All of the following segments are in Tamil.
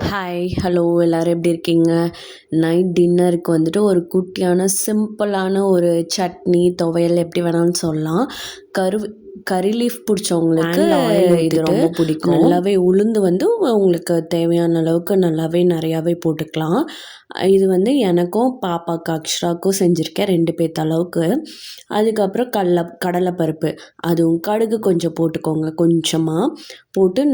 ஹாய் ஹலோ எல்லோரும் எப்படி இருக்கீங்க? நைட் டின்னருக்கு வந்துட்டு ஒரு குட்டியான சிம்பிளான ஒரு சட்னி துவையல் எப்படி வேணாலும் சொல்லலாம். கறி லீஃப் பிடிச்சவங்களுக்கு இது ரொம்ப பிடிக்கும். நல்லாவே உளுந்து வந்து உங்களுக்கு தேவையான அளவுக்கு நல்லாவே நிறையாவே போட்டுக்கலாம். இது வந்து எனக்கும் பாப்பாவுக்கு அக்ஷராவுக்கும் செஞ்சுருக்கேன் 2 பேர்த்த அளவுக்கு. அதுக்கப்புறம் கடலைப்பருப்பு அதுவும் கடுகு கொஞ்சம் போட்டுக்கோங்க. கொஞ்சமாக போட்டு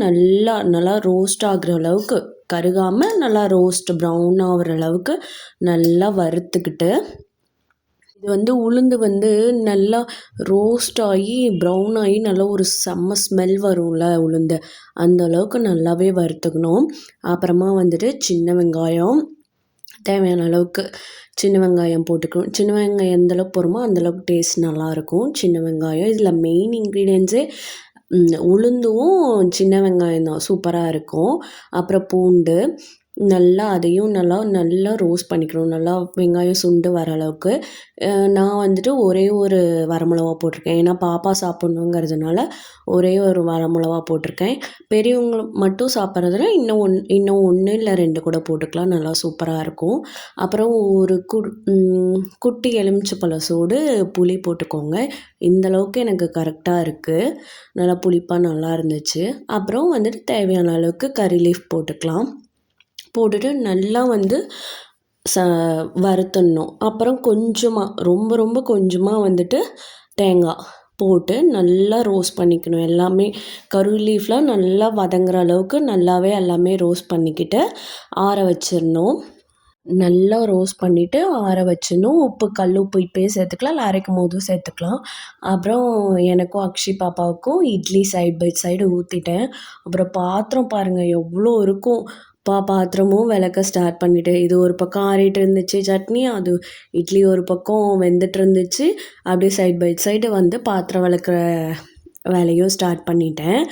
நல்லா ரோஸ்ட் ஆகுற அளவுக்கு கருகாமல் நல்லா ரோஸ்ட் ப்ரௌன் ஆகிற அளவுக்கு நல்லா வறுத்துக்கிட்டு, இது வந்து உளுந்து வந்து நல்லா ரோஸ்ட் ஆகி ப்ரௌன் ஆகி நல்லா ஒரு செம்ம ஸ்மெல் வரும்ல உளுந்து, அந்த அளவுக்கு நல்லாவே வறுத்துக்கணும். அப்புறமா வந்துட்டு சின்ன வெங்காயம் தேவையான அளவுக்கு சின்ன வெங்காயம் போட்டுக்கணும். சின்ன வெங்காயம் எந்தளவுக்கு போடுமோ அந்தளவுக்கு டேஸ்ட் நல்லாயிருக்கும். சின்ன வெங்காயம் இதில் மெயின் இன்க்ரீடியன்ஸே உளுந்தும் சின்ன வெங்காயம் தான், சூப்பராக இருக்கும். அப்புறம் பூண்டு நல்லா அதையும் நல்லா ரோஸ்ட் பண்ணிக்கணும். நல்லா வெங்காயம் சுண்டு வர அளவுக்கு. நான் வந்துட்டு ஒரே ஒரு வரமிளகா போட்டிருக்கேன். ஏன்னா பாப்பா சாப்பிட்ணுங்கிறதுனால ஒரே ஒரு வரமிளகா போட்டிருக்கேன். பெரியவங்க மட்டும் சாப்பிட்றதுனா இன்னும் 1 இல்லை 2 கூட போட்டுக்கலாம். நல்லா சூப்பராக இருக்கும். அப்புறம் ஒரு குட்டி எலுமிச்சைப்பழ சூடு புளி போட்டுக்கோங்க. இந்தளவுக்கு எனக்கு கரெக்டாக இருக்குது. நல்லா புளிப்பாக நல்லா இருந்துச்சு. அப்புறம் வந்துட்டு தேவையான அளவுக்கு கறி லீஃப் போட்டுக்கலாம். போட்டுட்டு நல்லா வந்து வறுத்துடணும். அப்புறம் கொஞ்சமாக ரொம்ப கொஞ்சமாக வந்துட்டு தேங்காய் போட்டு நல்லா ரோஸ்ட் பண்ணிக்கணும். எல்லாமே கறி லீஃப்லாம் நல்லா வதங்குற அளவுக்கு நல்லாவே எல்லாமே ரோஸ்ட் பண்ணிக்கிட்டு ஆற வச்சிடணும். நல்லா ரோஸ்ட் பண்ணிவிட்டு ஆற வச்சிடணும். கல் உப்பு இப்போயே சேர்த்துக்கலாம், இல்லை அரைக்கும் போதும் சேர்த்துக்கலாம். அப்புறம் எனக்கும் அக்ஷி பாப்பாவுக்கும் இட்லி சைட் பை சைடு ஊற்றிட்டேன். அப்புறம் பாத்திரம் பாருங்கள் எவ்வளோ இருக்கும். பாத்திரமும் விளக்க ஸ்டார்ட் பண்ணிவிட்டேன். இது ஒரு பக்கம் ஆறிட்டு இருந்துச்சு சட்னி, அது இட்லி ஒரு பக்கம் வெந்துட்டு இருந்துச்சு. அப்படியே சைட் பை சைடு வந்து பாத்திரம் விளக்குற வேலையும் ஸ்டார்ட் பண்ணிட்டேன்.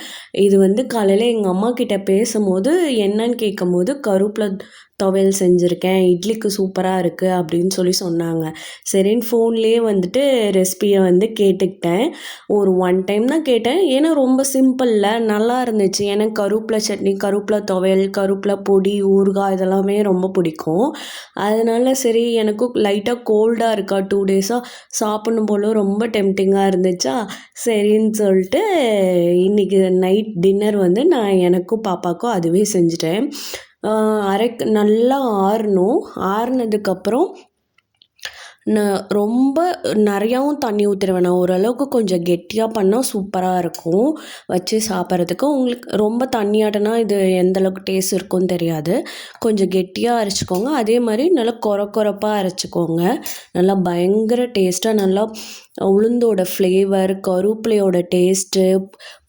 இது வந்து காலையில் எங்கள் அம்மா கிட்ட பேசும்போது என்னன்னு கேட்கும்போது கருவேப்பிலை துவையல் செஞ்சுருக்கேன், இட்லிக்கு சூப்பராக இருக்குது அப்படின்னு சொன்னாங்க. சரின்னு ஃபோன்லேயே வந்துட்டு ரெசிபியை வந்து கேட்டுக்கிட்டேன். ஒரு 1 டைம் தான் கேட்டேன். ஏன்னா ரொம்ப சிம்பிளில் நல்லா இருந்துச்சு. எனக்கு கருவேப்பிலை சட்னி, கருவேப்பிலை துவையல், கருவேப்பிலை பொடி, ஊறுகாய் இதெல்லாமே ரொம்ப பிடிக்கும். அதனால சரி எனக்கும் லைட்டாக கோல்டாக இருக்கா 2 டேஸாக சாப்பிடணும் போல ரொம்ப டெம்டிங்காக இருந்துச்சா, சரின்னு சொல்லிட்டு இன்றைக்கி நைட் டின்னர் வந்து நான் எனக்கும் பாப்பாவுக்கும் அதுவே செஞ்சுட்டேன். நல்லா ஆறணும். ஆறுனதுக்கப்புறம் ரொம்ப நிறையாவும் தண்ணி ஊற்றிட வேணாம். ஓரளவுக்கு கொஞ்சம் கெட்டியாக பண்ணால் சூப்பராக இருக்கும் வச்சு சாப்பிட்றதுக்கு. உங்களுக்கு ரொம்ப தண்ணியாட்டனா இது எந்தளவுக்கு டேஸ்ட் இருக்கும்னு தெரியாது. கொஞ்சம் கெட்டியாக அரைச்சிக்கோங்க. அதே மாதிரி நல்லா கொரப்பாக அரைச்சிக்கோங்க. நல்லா பயங்கர டேஸ்ட்டாக நல்லா உளுந்தோட ஃப்ளேவர், கருவேப்பிலையோட டேஸ்ட்டு,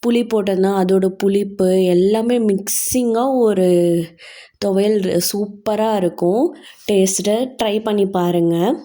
புளி போட்டதுனா அதோட புளிப்பு எல்லாமே மிக்சிங்காக ஒரு துவையல் சூப்பராக இருக்கும். டேஸ்ட்டை ட்ரை பண்ணி பாருங்கள்.